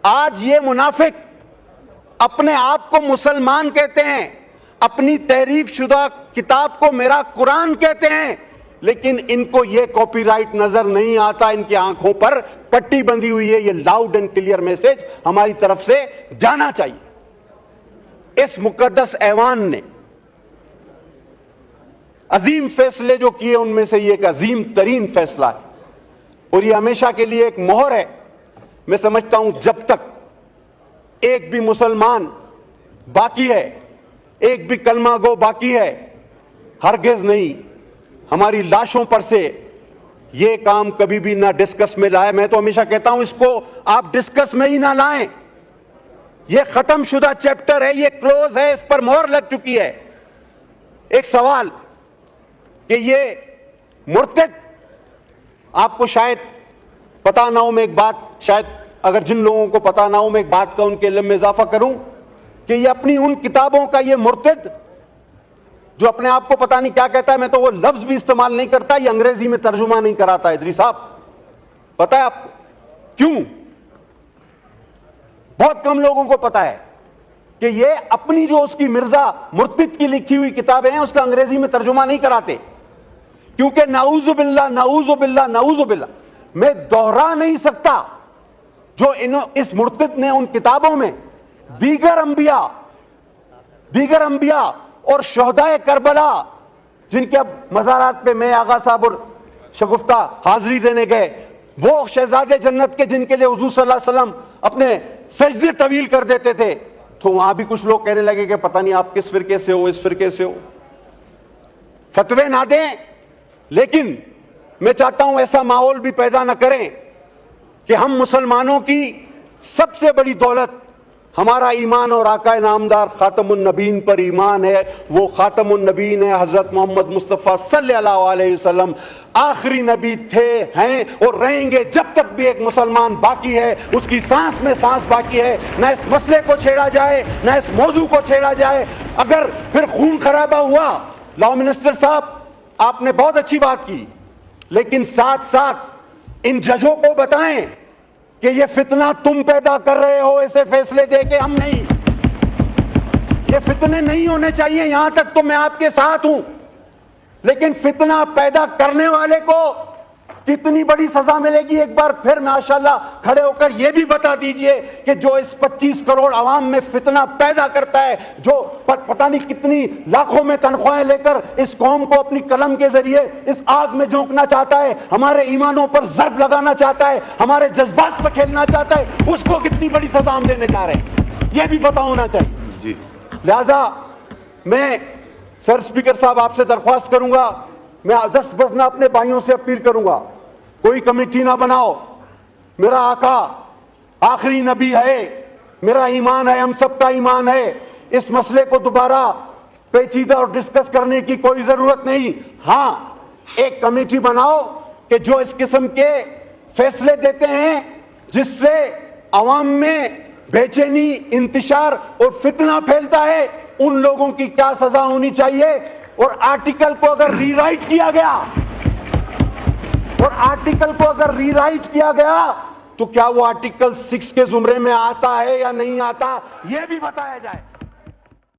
آج یہ منافق اپنے آپ کو مسلمان کہتے ہیں, اپنی تحریف شدہ کتاب کو میرا قرآن کہتے ہیں, لیکن ان کو یہ کاپی رائٹ نظر نہیں آتا, ان کی آنکھوں پر پٹی بندھی ہوئی ہے. یہ لاؤڈ اینڈ کلیئر میسج ہماری طرف سے جانا چاہیے. اس مقدس ایوان نے عظیم فیصلے جو کیے ان میں سے یہ ایک عظیم ترین فیصلہ ہے, اور یہ ہمیشہ کے لیے ایک مہر ہے. میں سمجھتا ہوں جب تک ایک بھی مسلمان باقی ہے, ایک بھی کلمہ گو باقی ہے, ہرگز نہیں ہماری لاشوں پر سے یہ کام کبھی بھی نہ ڈسکس میں لائے. میں تو ہمیشہ کہتا ہوں اس کو آپ ڈسکس میں ہی نہ لائیں. یہ ختم شدہ چیپٹر ہے, یہ کلوز ہے, اس پر مہر لگ چکی ہے. ایک سوال کہ یہ مرتد, آپ کو شاید پتا نہ ہو, میں ایک بات شاید اگر جن لوگوں کو پتا نہ ہو میں ایک بات کا ان کے علم میں اضافہ کروں کہ یہ اپنی ان کتابوں کا یہ مرتد جو اپنے آپ کو پتا نہیں کیا کہتا ہے, میں تو وہ لفظ بھی استعمال نہیں کرتا, یہ انگریزی میں ترجمہ نہیں کراتا. ادری صاحب پتا ہے آپ کو کیوں؟ بہت کم لوگوں کو پتا ہے کہ یہ اپنی جو اس کی مرزا مرتد کی لکھی ہوئی کتابیں ہیں اس کا انگریزی میں ترجمہ نہیں کراتے, کیونکہ نعوذ باللہ نعوذ باللہ نعوذ باللہ میں دوہرا نہیں سکتا جو اس مرتد نے ان کتابوں میں دیگر انبیاء اور شہدائے کربلا جن کے اب مزارات پہ میں آغا صاحب اور شگفتہ حاضری دینے گئے, وہ شہزادے جنت کے جن کے لیے حضور صلی اللہ علیہ وسلم اپنے سجدے طویل کر دیتے تھے, تو وہاں بھی کچھ لوگ کہنے لگے کہ پتہ نہیں آپ کس فرقے سے ہو, اس فرقے سے ہو. فتوے نہ دیں, لیکن میں چاہتا ہوں ایسا ماحول بھی پیدا نہ کریں کہ ہم مسلمانوں کی سب سے بڑی دولت ہمارا ایمان اور آقا نامدار خاتم النبیین پر ایمان ہے. وہ خاتم النبیین ہے حضرت محمد مصطفیٰ صلی اللہ علیہ وسلم, آخری نبی تھے, ہیں اور رہیں گے جب تک بھی ایک مسلمان باقی ہے, اس کی سانس میں سانس باقی ہے. نہ اس مسئلے کو چھیڑا جائے, نہ اس موضوع کو چھیڑا جائے. اگر پھر خون خرابہ ہوا, لاء منسٹر صاحب آپ نے بہت اچھی بات کی, لیکن ساتھ ساتھ ان ججوں کو بتائیں کہ یہ فتنہ تم پیدا کر رہے ہو, ایسے فیصلے دے کے ہم نہیں. یہ فتنے نہیں ہونے چاہیے, یہاں تک تو میں آپ کے ساتھ ہوں, لیکن فتنہ پیدا کرنے والے کو کتنی بڑی سزا ملے گی. ایک بار پھر ماشاءاللہ کھڑے ہو کر یہ بھی بتا دیجئے کہ جو اس 25 کروڑ عوام میں فتنہ پیدا کرتا ہے, جو پتہ نہیں کتنی لاکھوں میں تنخواہیں لے کر اس قوم کو اپنی قلم کے ذریعے اس آگ میں جھونکنا چاہتا ہے, ہمارے ایمانوں پر ضرب لگانا چاہتا ہے, ہمارے جذبات پر کھیلنا چاہتا ہے, اس کو کتنی بڑی سزا ہم دینے جا رہے ہیں, یہ بھی پتہ ہونا چاہیے. لہذا میں سر اسپیکر صاحب آپ سے درخواست کروں گا, میں دست بزنہ اپنے بھائیوں سے اپیل کروں گا, کوئی کمیٹی نہ بناؤ. میرا آقا آخری نبی ہے, میرا ایمان ہے, ہم سب کا ایمان ہے. اس مسئلے کو دوبارہ پیچیدہ اور ڈسکس کرنے کی کوئی ضرورت نہیں. ہاں ایک کمیٹی بناؤ کہ جو اس قسم کے فیصلے دیتے ہیں جس سے عوام میں بے چینی, انتشار اور فتنہ پھیلتا ہے, ان لوگوں کی کیا سزا ہونی چاہیے. اور آرٹیکل کو اگر ری رائٹ کیا گیا تو کیا وہ آرٹیکل 6 کے زمرے میں آتا ہے یا نہیں آتا, یہ بھی بتایا جائے.